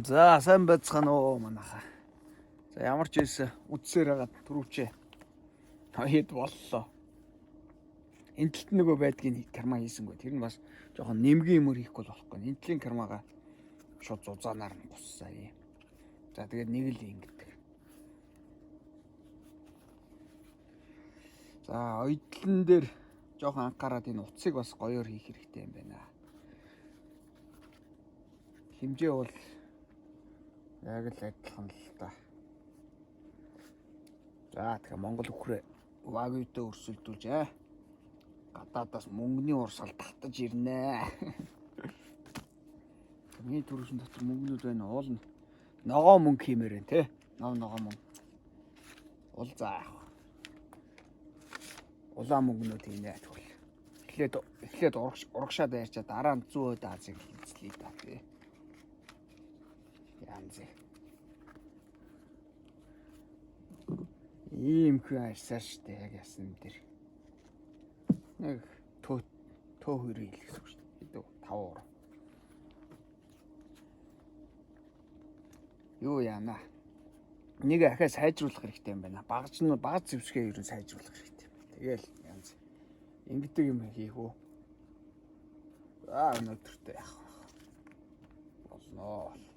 За сайн байцгаана уу манайха. За ямар ч байсан үдсээр хагаад түрүүчээ. Хэд боллоо. Энэ талд нөгөө байдгийн карма хийсэнгүй. Тэр нь бас жоохон нэмгийн юмөр хийхгүй болохгүй. Энэ талын кармага шууд зузаанаар нь гуссаа юм. За тэгээд нэг л ингэдэг. За ойдлон дээр жоохон анхаарал энэ утсыг бас гоёор хийх хэрэгтэй юм байна. Хэмжээ бол яг л адилхан л та. За тэгэхээр Монгол үхрээ вагүйдээ өрсөлдүүлж гадаадаас мөнгөний урсгал татаж ирнэ. Миний төрөшин дотор мөнгнүүд байна уулна. Ногоо мөнгө хиймээр байна те. Ногоо мөнгө. Ул заах. Улаан мөнгнүүд хийнэ тэгвэл. Эхлээд урагшаад байрчаа дараа нь 100% Азийг эзлэе та тий. Янзээ. Ийм хөө арьсаар штэ яг ясан дээр. Нэг төө хөрөө хэлсэн шүү дээ. Хэдөө 5 eur. Юу яана. Нэг ахаа сайжруулах хэрэгтэй юм байна. Багаж зэвсгээ ерөн сайжруулах хэрэгтэй. Тэгэл янз. Ингэдэг юм хийх үү? Өнөөдөртөө яах вэ? Болно.